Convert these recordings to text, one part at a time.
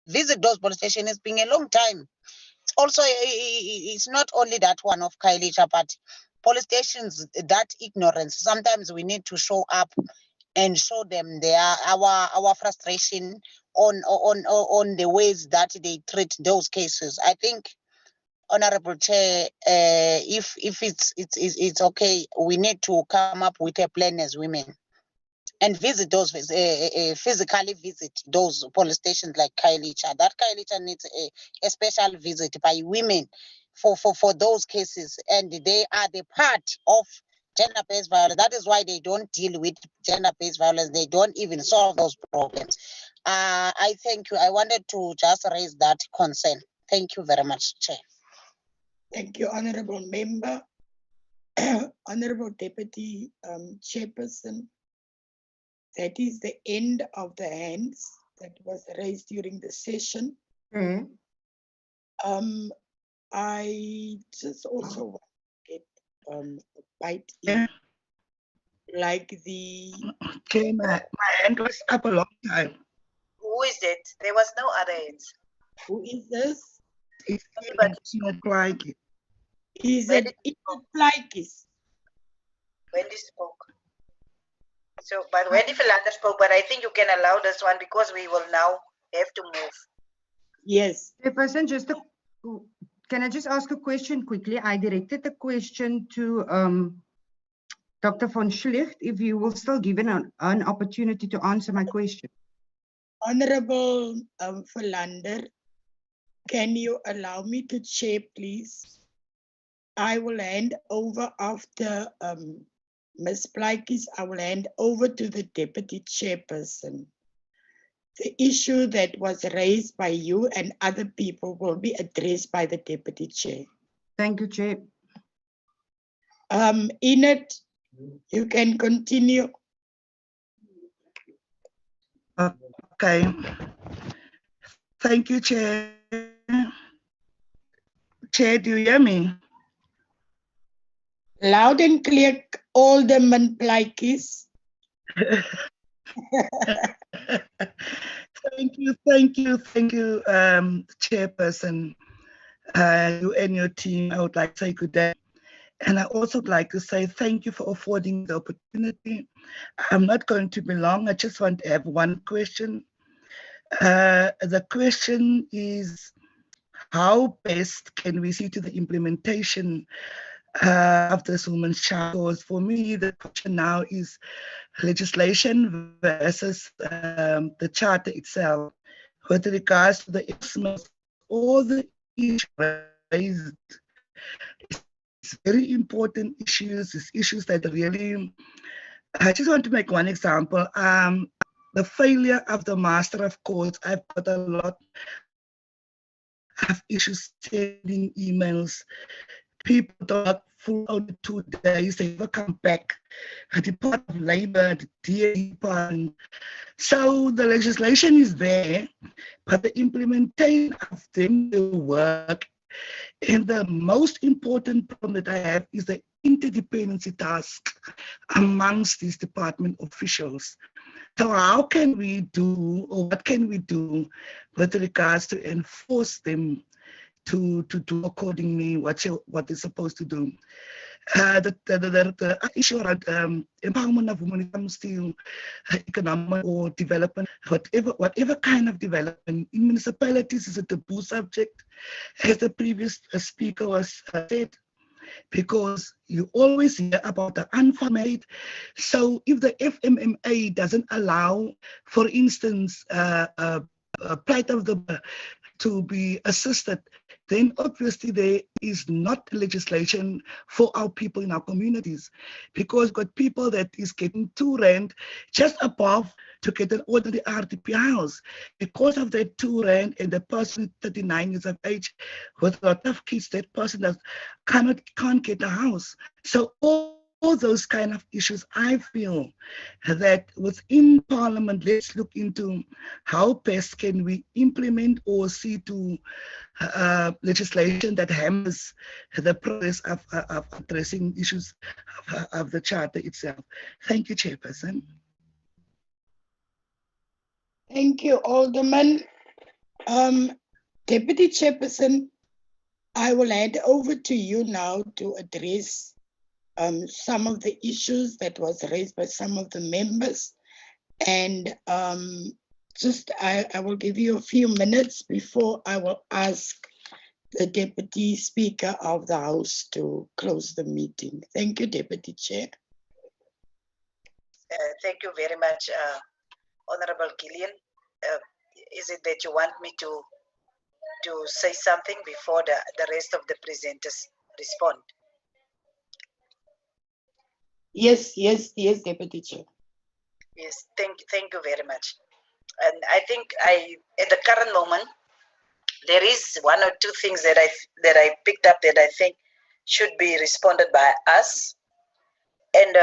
visit those police stations. It's been a long time. It's also, it's not only that one of Khayelitsha, but police stations, that ignorance. Sometimes we need to show up and show them our frustration on the ways that they treat those cases. I think, Honorable Chair, if it's okay, we need to come up with a plan as women and visit those, physically visit those police stations like Khayelitsha. That Khayelitsha needs a special visit by women for those cases, and they are the part of gender-based violence. That is why they don't deal with gender-based violence. They don't even solve those problems. I thank you. I wanted to just raise that concern. Thank you very much, Chair. Thank you, Honorable Member. Honorable Deputy Chairperson, that is the end of the hands that was raised during the session. I just also want to get a bite in, like the... Okay, my hand was up a long time. Who is it? There was no other hands. Who is this? It's not like it. Is it Plaikis? Wendy spoke. So, but Wendy Philander spoke, but I think you can allow this one because we will now have to move. Yes. Person, can I just ask a question quickly? I directed the question to Dr. von Schlicht, if you will still give an opportunity to answer my question. Honorable Philander, can you allow me to chair, please? I will hand over after Ms. Plaikis, I will hand over to the Deputy Chairperson. The issue that was raised by you and other people will be addressed by the Deputy Chair. Thank you, Chair. Enid, you can continue. Okay. Thank you, Chair. Chair, do you hear me? Loud and clear, Alderman Plaikis. Thank you, Chairperson. You and your team, I would like to say good day. And I also would like to say thank you for affording the opportunity. I'm not going to be long. I just want to have one question. The question is, how best can we see to the implementation of this women's charter? Because for me, the question now is legislation versus the charter itself. With regards to the extremism, all the issues raised, it's very important issues. It's issues that really, I just want to make one example. The failure of the Master of Courts, I've got a lot of issues sending emails. People don't full only 2 days, they never come back. The Department of Labor, the DA Department. So the legislation is there, but the implementation of them will work. And the most important problem that I have is the interdependency task amongst these department officials. So how can we do, or what can we do with regards to enforce them to do accordingly what they're supposed to do? The issue around empowerment of women when it comes to economic or development, whatever kind of development in municipalities is a taboo subject, as the previous speaker was said, because you always hear about the unfarmed. So if the FMMA doesn't allow, for instance, a plight of the to be assisted, then obviously there is not legislation for our people in our communities, because we've got people that is getting R2 just above to get an ordinary RDP house. Because of that R2 and the person 39 years of age with a lot of kids, that person can't get a house. So all those kind of issues, I feel that within Parliament, let's look into how best can we implement or see to legislation that hammers the progress of addressing issues of the Charter itself. Thank you, Chairperson. Thank you, Alderman. Deputy Chairperson, I will hand over to you now to address some of the issues that was raised by some of the members. And I will give you a few minutes before I will ask the Deputy Speaker of the House to close the meeting. Thank you, Deputy Chair. Thank you very much, Honorable Gillian. Is it that you want me to say something before the rest of the presenters respond? Yes, Deputy Chair. Yes, thank you very much. And I think at the current moment, there is one or two things that I picked up that I think should be responded by us. And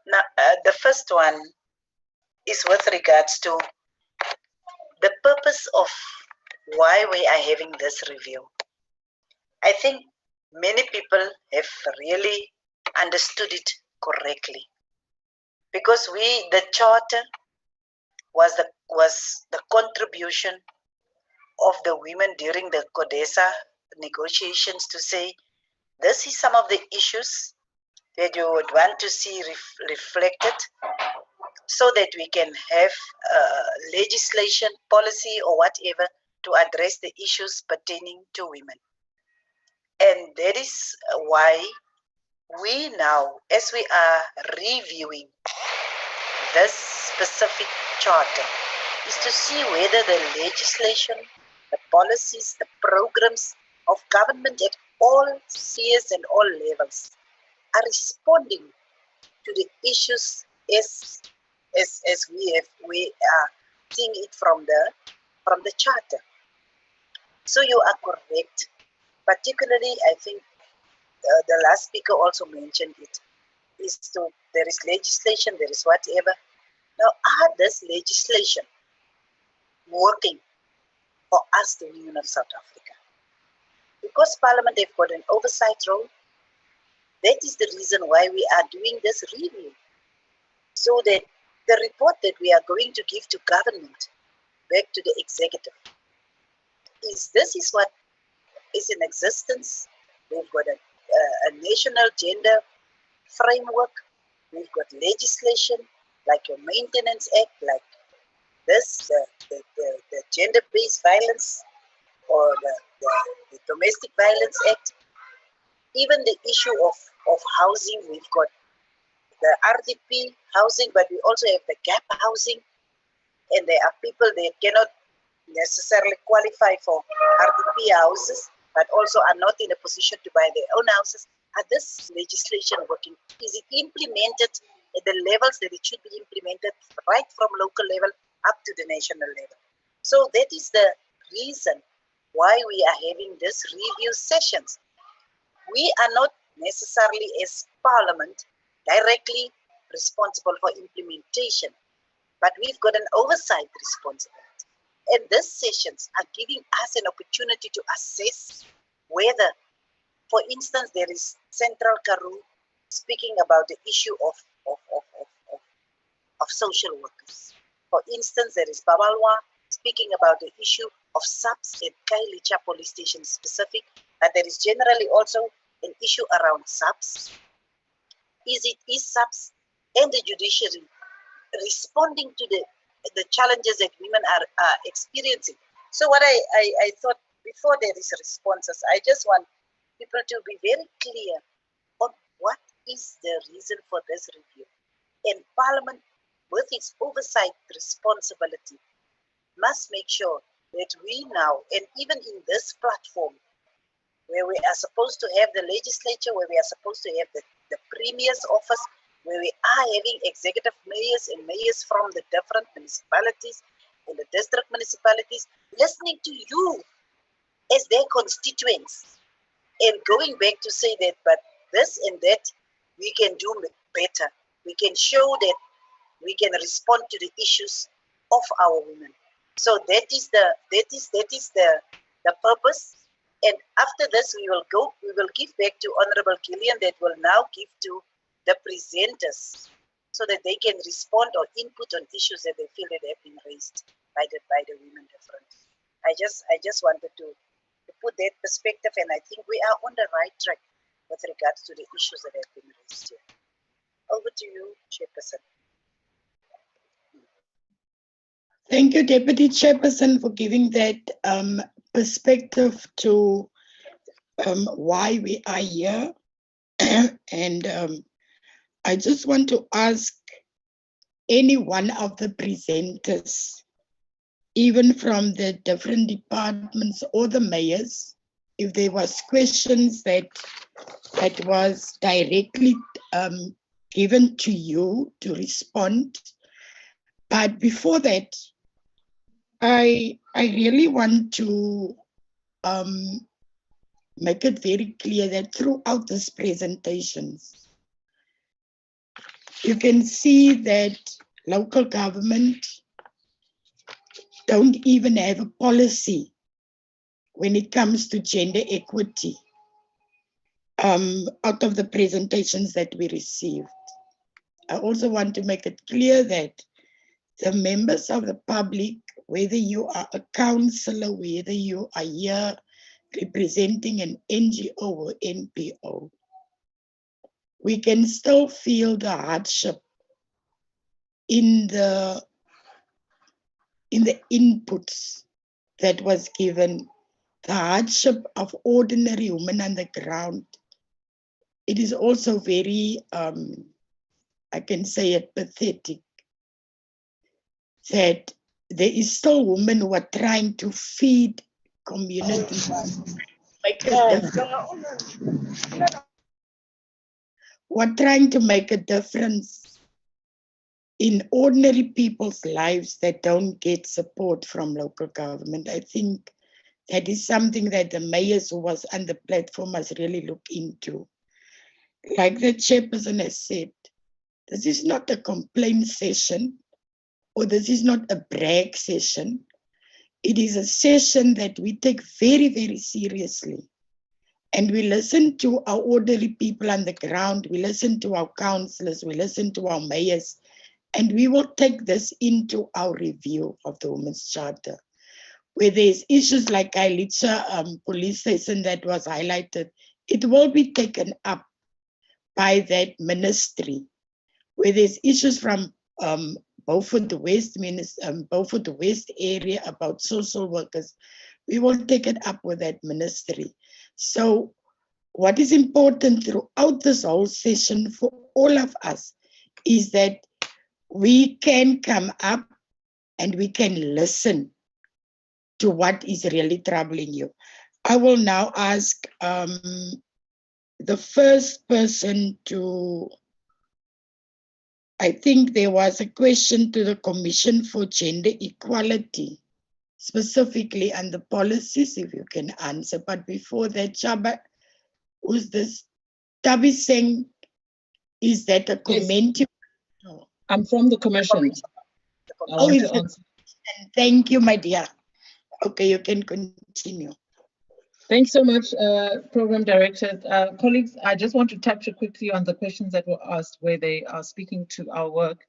now, the first one is with regards to the purpose of why we are having this review. I think many people have really understood it correctly, because the charter was the contribution of the women during the CODESA negotiations to say, this is some of the issues that you would want to see reflected, so that we can have legislation, policy, or whatever to address the issues pertaining to women. And that is why we now, as we are reviewing this specific charter, is to see whether the legislation, the policies, the programs of government at all spheres and all levels are responding to the issues as we are seeing it from the charter. So you are correct. Particularly, I think the last speaker also mentioned it. There is legislation, there is whatever. Now, are this legislation working for us, the women of South Africa? Because Parliament have got an oversight role, that is the reason why we are doing this review. So that the report that we are going to give to government, back to the executive, this is what is in existence. We've got a national gender framework. We've got legislation like your Maintenance Act, like this, the Gender-Based Violence or the Domestic Violence Act. Even the issue of housing, we've got the RDP housing, but we also have the gap housing. And there are people that cannot necessarily qualify for RDP houses, but also are not in a position to buy their own houses. Are this legislation working? Is it implemented at the levels that it should be implemented, right from local level up to the national level? So that is the reason why we are having this review sessions. We are not necessarily, as Parliament, directly responsible for implementation, but we've got an oversight responsibility. And these sessions are giving us an opportunity to assess whether, for instance, there is Central Karoo speaking about the issue of social workers. For instance, there is Babalwa speaking about the issue of SAPS at Kailicha police station specific, but there is generally also an issue around SAPS. Is SAPS and the judiciary responding to the challenges that women are experiencing? So what I thought, before there is responses, I just want people to be very clear on what is the reason for this review. And Parliament, with its oversight responsibility, must make sure that we now, and even in this platform, where we are supposed to have the legislature, where we are supposed to have the Premier's office, where we are having executive mayors and mayors from the different municipalities and the district municipalities, listening to you as their constituents, and going back to say that, but this and that, we can do better. We can show that we can respond to the issues of our women. So that is the purpose. And after this, we will give back to Honorable Gillian, that will now give to the presenters so that they can respond or input on issues that they feel that have been raised by the women different. I just wanted to put that perspective, and I think we are on the right track with regards to the issues that have been raised here. Over to you, Chairperson. Thank you, Deputy Chairperson, for giving that perspective to why we are here. And I just want to ask any one of the presenters, even from the different departments or the mayors, if there was questions that was directly given to you to respond. But before that, I really want to make it very clear that throughout these presentations, you can see that local government don't even have a policy when it comes to gender equity out of the presentations that we received. I also want to make it clear that the members of the public, whether you are a councillor, whether you are here representing an NGO or NPO, we can still feel the hardship in the inputs that was given, the hardship of ordinary women on the ground. It is also very, I can say it, pathetic that there is still women who are trying to feed communities, make a difference. Who are trying to make a difference in ordinary people's lives that don't get support from local government. I think that is something that the mayors who was on the platform must really look into. Like the chairperson has said, this is not a complaint session, or this is not a brag session. It is a session that we take very, very seriously. And we listen to our ordinary people on the ground, we listen to our councillors, we listen to our mayors, and we will take this into our review of the Women's Charter. Where there's issues like Kailicha police station that was highlighted, it will be taken up by that ministry. Where there's issues from Beaufort West area about social workers, we will take it up with that ministry. So what is important throughout this whole session for all of us is that we can come up and we can listen to what is really troubling you. I will now ask the first person to, I think there was a question to the Commission for Gender Equality, specifically on the policies, if you can answer. But before that, Chaba, who's this? Tabi Singh, is that a comment? Yes. I'm from the Commission. Oh, thank you, my dear. Okay, you can continue. Thanks so much, Program Director. Colleagues, I just want to touch quickly on the questions that were asked where they are speaking to our work.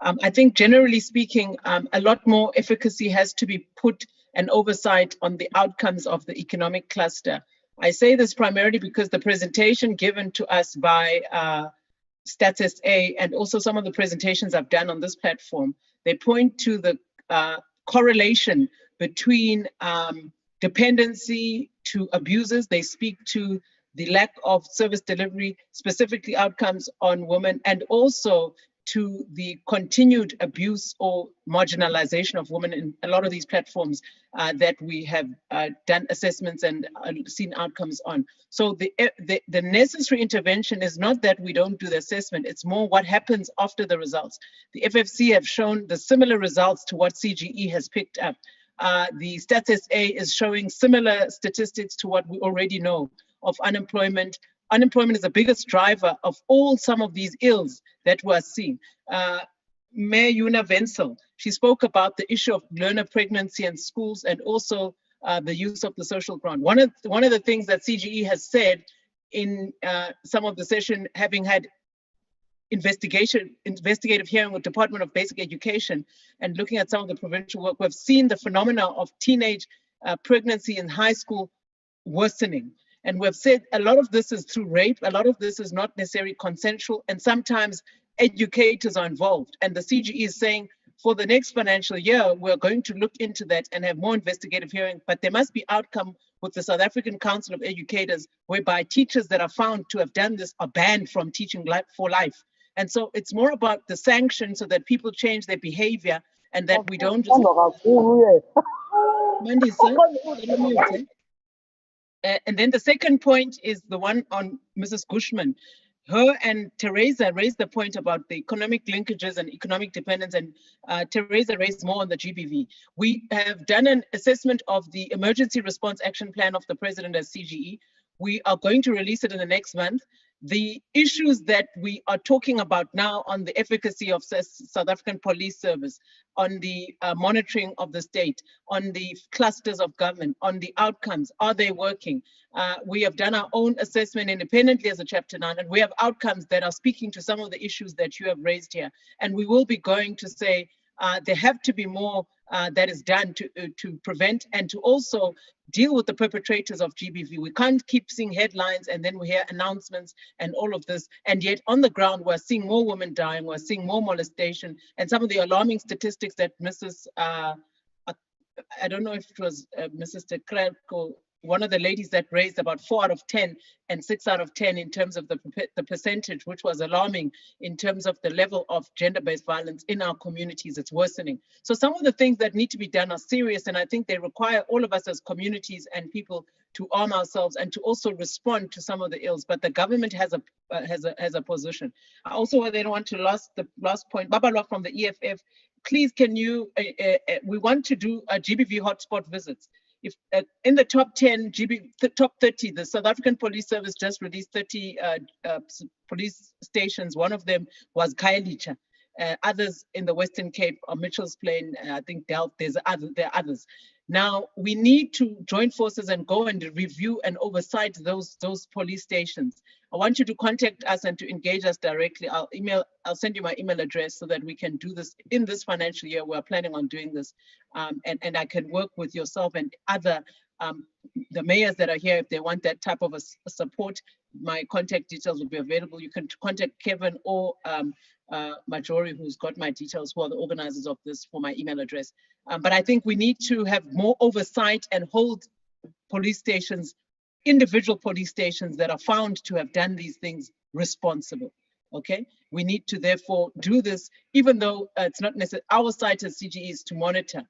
I think generally speaking, a lot more efficacy has to be put and oversight on the outcomes of the economic cluster. I say this primarily because the presentation given to us by Stats SA and also some of the presentations I've done on this platform, they point to the correlation between dependency to abusers. They speak to the lack of service delivery, specifically outcomes on women, and also to the continued abuse or marginalization of women in a lot of these platforms that we have done assessments and seen outcomes on. So the necessary intervention is not that we don't do the assessment, it's more what happens after the results. The FFC have shown the similar results to what CGE has picked up. The Stats SA is showing similar statistics to what we already know of unemployment. Unemployment is the biggest driver of some of these ills that we're seeing. Mayor Una Wenzel, she spoke about the issue of learner pregnancy in schools and also the use of the social grant. One of the things that CGE has said in some of the session, having had investigative hearing with Department of Basic Education and looking at some of the provincial work, we've seen the phenomena of teenage pregnancy in high school worsening. And we've said a lot of this is through rape, a lot of this is not necessarily consensual, and sometimes educators are involved. And the CGE is saying, for the next financial year, we're going to look into that and have more investigative hearing, but there must be outcome with the South African Council of Educators, whereby teachers that are found to have done this are banned from teaching for life. And so it's more about the sanction so that people change their behavior and that we don't just... Mandy, sir, and then the second point is the one on Mrs. Gushman. Her and Teresa raised the point about the economic linkages and economic dependence, and Teresa raised more on the GBV. We have done an assessment of the Emergency Response Action Plan of the President as CGE. We are going to release it in the next month. The issues that we are talking about now on the efficacy of South African Police Service, on the monitoring of the state, on the clusters of government, on the outcomes, are they working? We have done our own assessment independently as a Chapter 9, and we have outcomes that are speaking to some of the issues that you have raised here. And we will be going to say there have to be more that is done to prevent and to also deal with the perpetrators of GBV. We can't keep seeing headlines and then we hear announcements and all of this. And yet on the ground, we're seeing more women dying, we're seeing more molestation, and some of the alarming statistics that Mrs. I don't know if it was Mrs. de Klerk or one of the ladies that raised about 4 out of 10 and 6 out of 10 in terms of the percentage, which was alarming in terms of the level of gender-based violence in our communities. It's worsening. So some of the things that need to be done are serious, and I think they require all of us as communities and people to arm ourselves and to also respond to some of the ills. But the government has a position. I also then want to the last point, Babalwa from the EFF, please can you, we want to do a GBV hotspot visits. If in the top 10, top 30, the South African Police Service just released 30 police stations. One of them was Khayelitsha. Others in the Western Cape or Mitchell's Plain, I think Delft, there are others. Now we need to join forces and go and review and oversight those police stations. I want you to contact us and to engage us directly. I'll send you my email address so that we can do this in this financial year. We're planning on doing this, and I can work with yourself and other the mayors that are here if they want that type of a support. My contact details will be available. You can contact Kevin or Majori, who's got my details, who are the organizers of this, for my email address. But I think we need to have more oversight and hold police stations, individual police stations that are found to have done these things responsible. Okay, we need to therefore do this, even though it's not necessary. Our site as CGE is to monitor.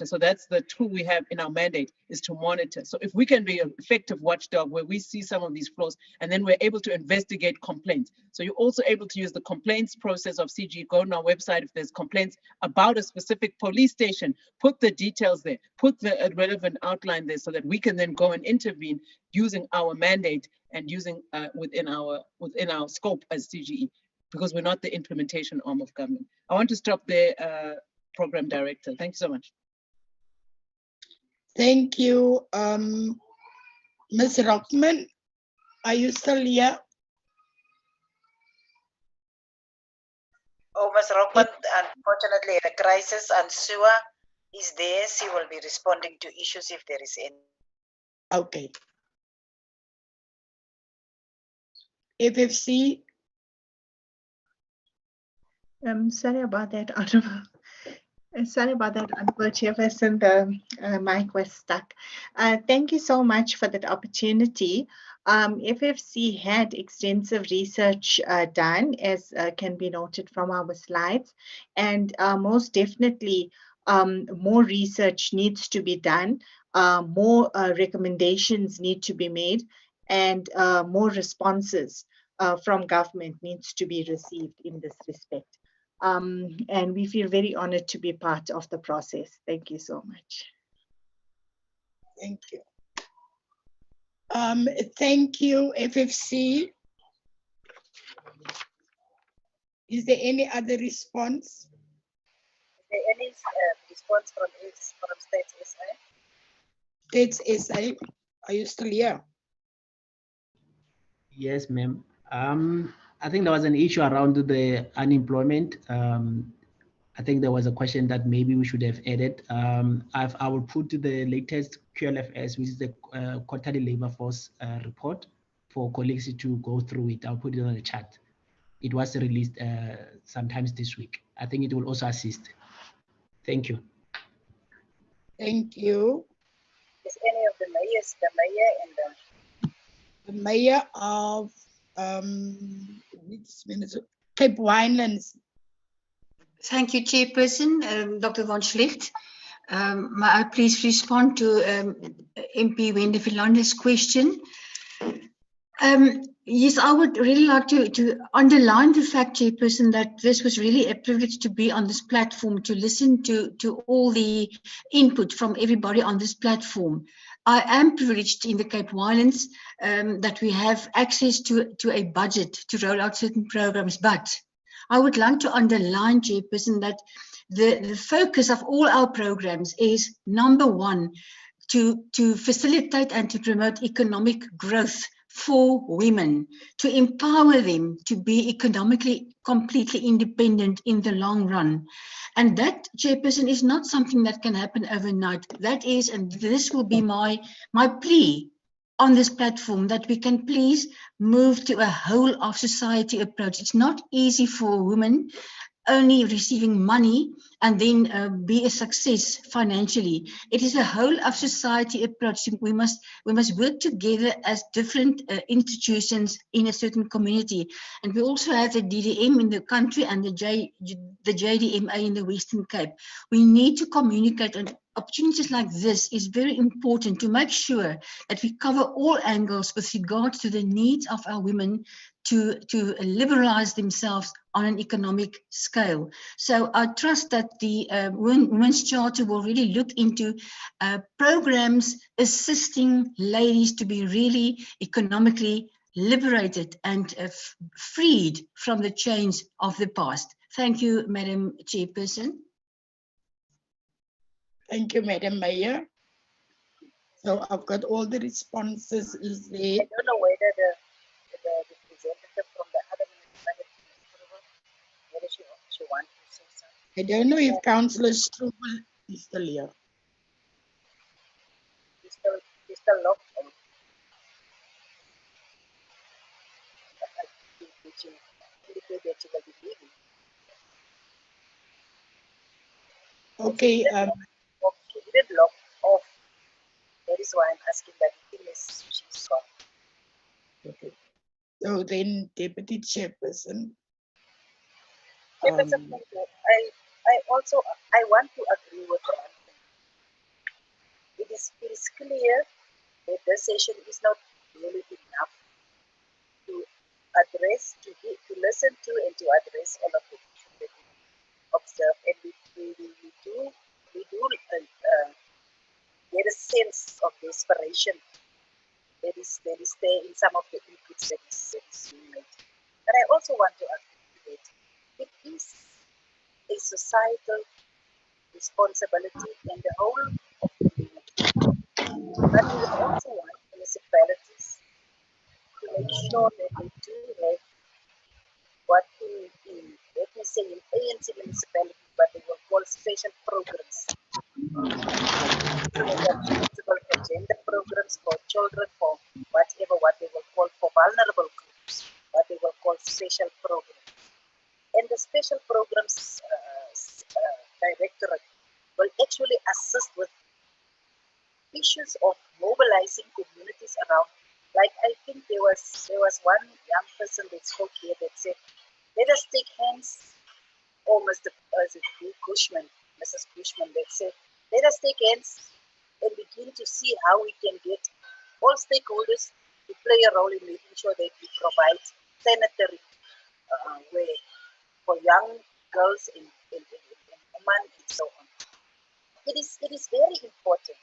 So that's the tool we have in our mandate, is to monitor. So if we can be an effective watchdog where we see some of these flaws and then we're able to investigate complaints. So you're also able to use the complaints process of CGE. Go on our website if there's complaints about a specific police station, put the details there, put the relevant outline there so that we can then go and intervene using our mandate and using within our scope as CGE, because we're not the implementation arm of government. I want to stop there, Program Director. Thank you so much. Thank you. Ms. Rockman, are you still here? Oh, Ms. Rockman, unfortunately, a crisis, and Sua is there. She will be responding to issues if there is any. Okay. FFC. Sorry about that, Honorable. Sorry about that, Honorable Chairperson. The mic was stuck. Thank you so much for that opportunity. FFC had extensive research done, as can be noted from our slides, and most definitely more research needs to be done, more recommendations need to be made, and more responses from government needs to be received in this respect. And we feel very honored to be part of the process. Thank you so much. Thank you. Thank you, FFC. Is there any other response? Is there any response from States SA? States SA, are you still here? Yes, ma'am. I think there was an issue around the unemployment. I think there was a question that maybe we should have added. I will put the latest QLFS, which is the quarterly labor force report, for colleagues to go through it. I'll put it on the chat. It was released sometimes this week. I think it will also assist. Thank you. Thank you. Is any of the mayors, the mayor and The mayor of Cape Winelands. Thank you, Chairperson, Dr. Von Schlicht. May I please respond to MP Wende Philander's question? Yes, I would really like to underline the fact, Chairperson, that this was really a privilege to be on this platform, to listen to all the input from everybody on this platform. I am privileged in the Cape Winelands that we have access to a budget to roll out certain programs, but I would like to underline, Chairperson, that the focus of all our programs is, number one, to facilitate and to promote economic growth for women, to empower them to be economically completely independent in the long run. And that, Chairperson, is not something that can happen overnight. That is, and this will be my plea on this platform, that we can please move to a whole of society approach. It's not easy for women only receiving money and then be a success financially. It is a whole of society approach. We must work together as different institutions in a certain community. And we also have the DDM in the country and the JDMA in the Western Cape. We need to communicate, and opportunities like this is very important to make sure that we cover all angles with regard to the needs of our women to liberalize themselves on an economic scale. So I trust that the Women's Charter will really look into programs assisting ladies to be really economically liberated and freed from the chains of the past. Thank you, Madam Chairperson. Thank you, Madam Mayor. So I've got all the responses. Is there? I don't know whether the representative from the other municipality, whether she wants to say something. I don't know if Councillor Strubel is still here. He's still locked on. She indicated that she will be leaving. Okay. She didn't lock off. That is why I'm asking that the thing is she's gone. Okay. So then, Deputy Chairperson. Chairperson, thank you. I want to agree with one thing. It is clear that this session is not really enough to address, to listen to, and to address all of the issues that we observe, and we do get a sense of desperation that is there in some of the inputs that is being made. But I also want to argue that it is a societal responsibility in the whole of the community. But we also want municipalities to make sure that they do have what let me say in ANC municipalities, what they will call special programs. So they have flexible agenda programs for children, for whatever, what they will call for vulnerable groups, what they will call special programs. And the special programs directorate will actually assist with issues of mobilizing communities around. Like I think there was one young person that spoke here that said, let us take hands, or Mrs. Cushman, that said, let us take hands and begin to see how we can get all stakeholders to play a role in making sure that we provide sanitary way for young girls and women and so on. It is very important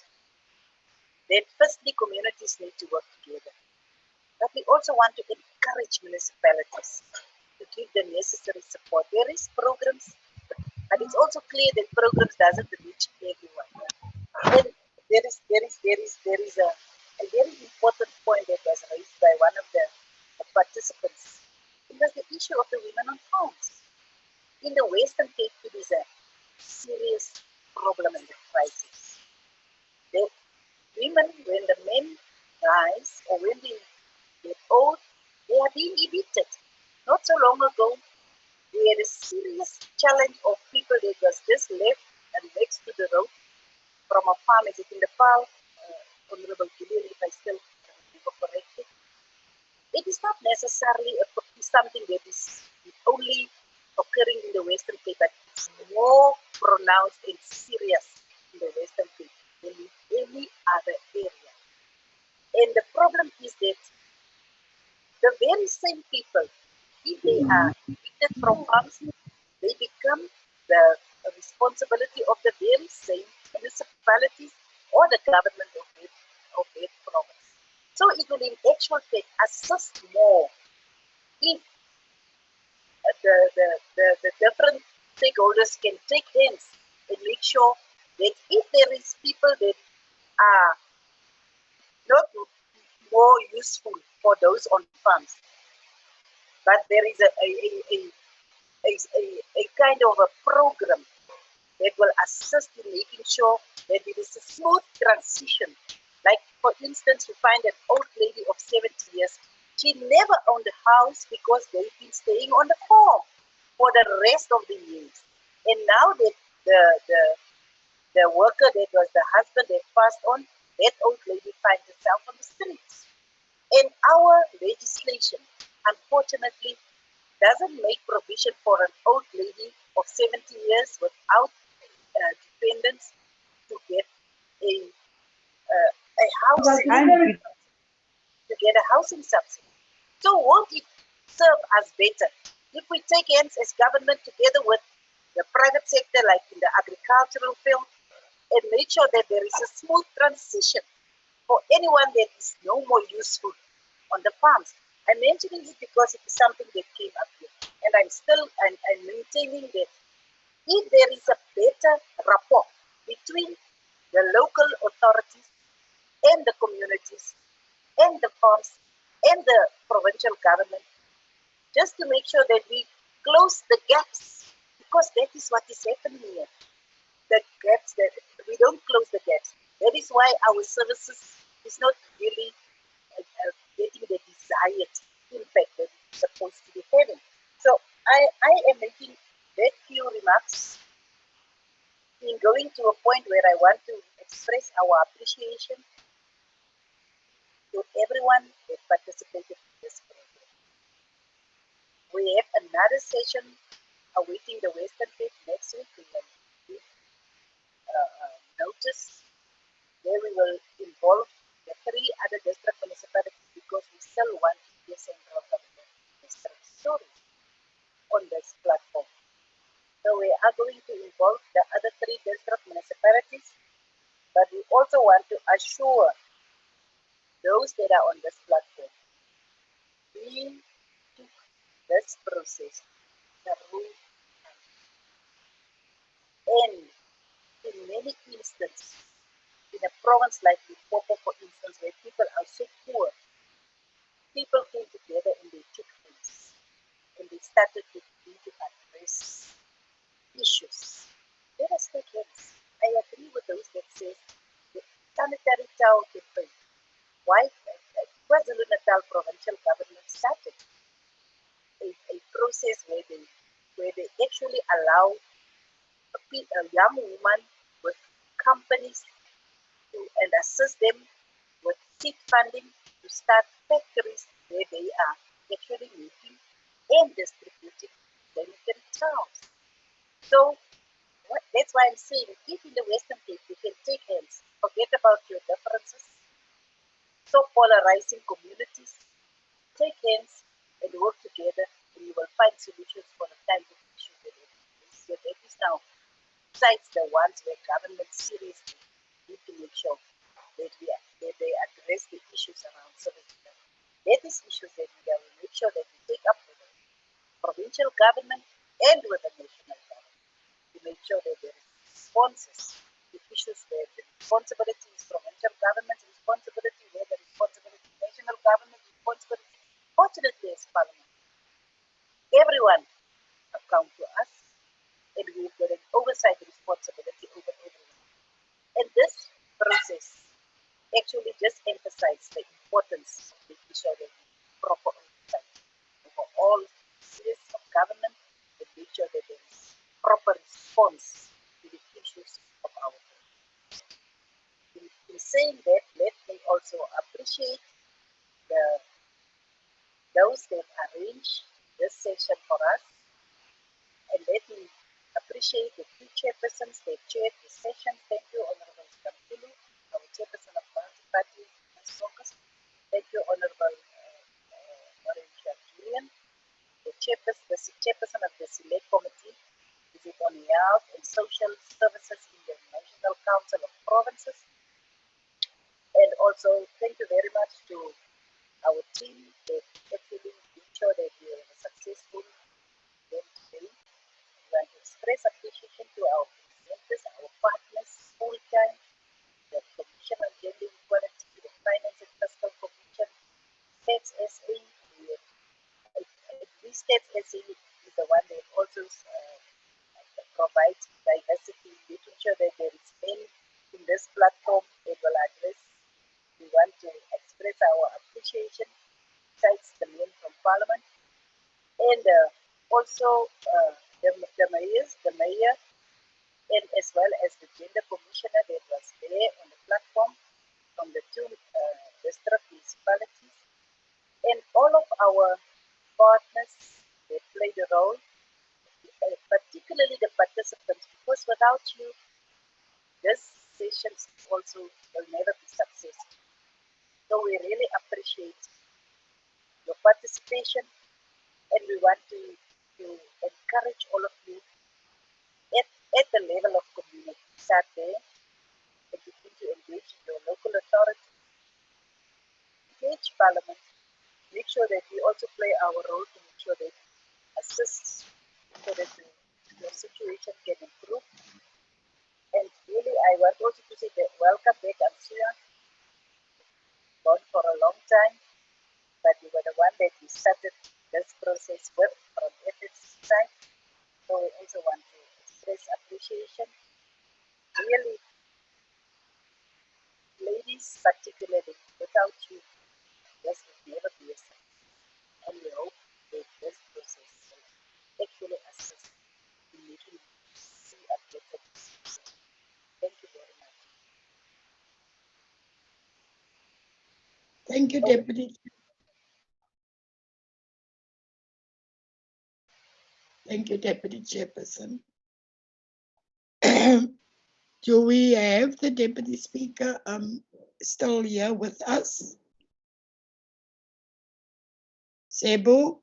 that firstly communities need to work together. But we also want to encourage municipalities to give the necessary support. There is programs, but it's also clear that programs doesn't reach everyone. And there is a very important point that was raised by one of the participants. there's the issue of the women on farms. In the Western Cape, it is a serious problem and a crisis. The women, when the men dies or when they get old, they are being evicted. Not so long ago, we had a serious challenge of people that was just left and next to the road from a farm. Is it in the Paul? Honorable Gillian, if I still remember correctly. It is not necessarily something that is only occurring in the Western Cape, but it's more pronounced and serious in the Western Cape than in any other area. And the problem is that the very same people, if they are evicted from farms, they become the responsibility of the very same municipalities or the government of their province. So it will in actual fact assist more if the different stakeholders can take hands and make sure that if there is people that are not more useful for those on farms, but there is a kind of a program that will assist in making sure that it is a smooth transition. Like, for instance, you find an old lady of 70 years. She never owned a house because they've been staying on the farm for the rest of the years. And now that the worker that was the husband that passed on, that old lady finds herself on the streets. And our legislation, unfortunately, doesn't make provision for an old lady of 70 years without dependents to get a housing to get a housing subsidy. So won't it serve us better if we take hands as government together with the private sector, like in the agricultural field, and make sure that there is a smooth transition for anyone that is no more useful on the farms? I'm mentioning it because it is something that came up here, and I'm maintaining that if there is a better rapport between the local authorities and the communities and the farms and the provincial government, just to make sure that we close the gaps, because that is what is happening here. The gaps that we don't close the gaps. That is why our services is not really getting the desired impact that it's supposed to be having. So I am making that few remarks in going to a point where I want to express our appreciation to everyone that participated in this program. We have another session awaiting the Western Cape next week. We will give notice where we will involve the 3 other district municipalities, because we still want the central government district story on this platform. So we are going to involve the other 3 district municipalities, but we also want to assure those that are on this platform, we took this process, Karoo, and in many instances, in a province like Limpopo, for instance, where people are so poor, people came together and they took things and they started to address issues. Let us take hands. I agree with those that say the sanitary towel campaign. Why KwaZulu-Natal provincial government started a process where they actually allow a young woman with companies and assist them with seed funding to start factories where they are actually making and distributing sanitary towels. So that's why I'm saying, if in the Western Cape you can take hands, forget about your differences, so polarizing communities, take hands and work together, and you will find solutions for the kinds of issues that it is now, besides the ones where government seriously need to make sure that they address the issues around service delivery. That is issues that we will make sure that we take up with the provincial government and with the national government to make sure that there is responses to issues where the responsibility is provincial government's responsibility, where the responsibility is national government responsibility. Fortunately, as Parliament, actually just emphasize the importance of making sure that we proper oversight over all spheres of government and make sure that there is proper response to the issues of our people. In saying that, let me also appreciate those that arranged this session for us, and let me appreciate the two chairpersons that chaired the session. Thank you, Honorable Skampilu, our chairperson of Multi-Party Focus. Thank you, Honorable Orange Julian, the chairperson of the Select Committee, Visit on Health and Social Services in the National Council of Provinces. And also, thank you very much to our team that actually ensure that we have a successful event today. We want to express appreciation to our presenters, our partners, School Time, the Commission on Gender Equality, the Finance and Fiscal Commission, States SA. This States SA is the one that also provides diversity, making sure that there is men in this platform that will address. We want to express our appreciation besides the men from Parliament, and also the mayor, and as well as the gender commissioner that was there on the platform from the two district municipalities, and all of our partners that played a role, particularly the participants, because without you, this session also will never be successful. So we really appreciate your participation, and we want to encourage all of you at the level of community, start there and begin to engage your local authority, engage Parliament, make sure that we also play our role to make sure that assist so that the situation can improve. And really, I want also to say that welcome back, Ansuya. Gone for a long time, but you were the one that we started this process with from FFC side. So we also want to express appreciation. Really, ladies particularly, without you, this would never be a success. And we hope that this process will actually assist in making you see a better future. Thank you very much. Thank you, Deputy. Thank you, Deputy Chairperson. Do we have the Deputy Speaker still here with us? Cebu?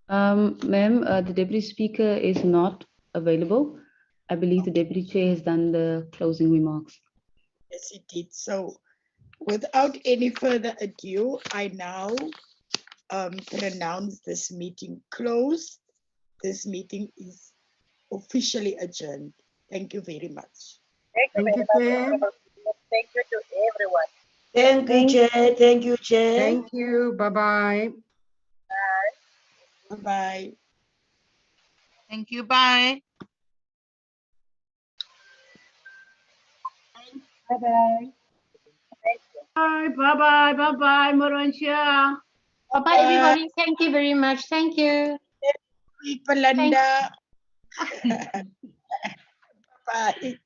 Ma'am, the Deputy Speaker is not available. I believe the Deputy Chair has done the closing remarks. Yes, he did. So without any further ado, I now pronounce this meeting closed. This meeting is officially adjourned. Thank you very much. Thank you very much. Thank you to everyone. Thank you, Chair. Thank you, Chair. Thank you. Bye-bye. Bye. Bye-bye. Thank you. Bye. Bye-bye. Thank you. Bye, bye-bye, bye-bye, Morontia. Bye-bye, everybody. Thank you very much. Thank you. Palanda. Bye.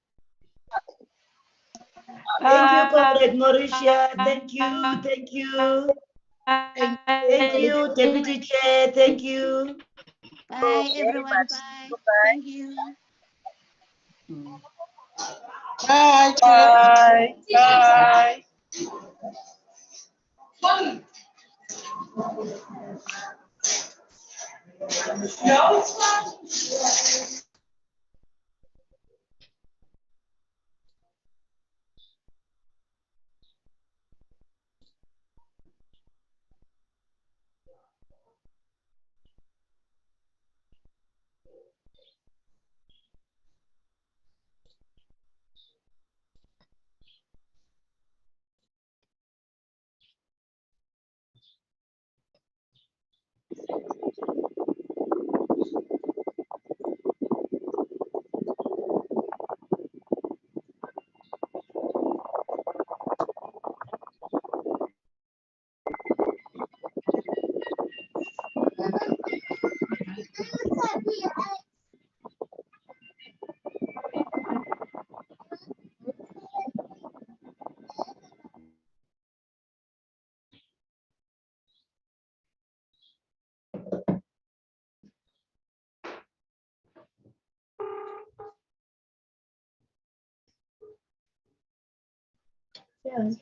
Thank you, Comrade Mauritia. Thank you, thank you. Thank you, Deputy Chair. Thank you. Bye, Very everyone. much. Bye. Goodbye. Thank you. Bye. Bye. Bye. Yes.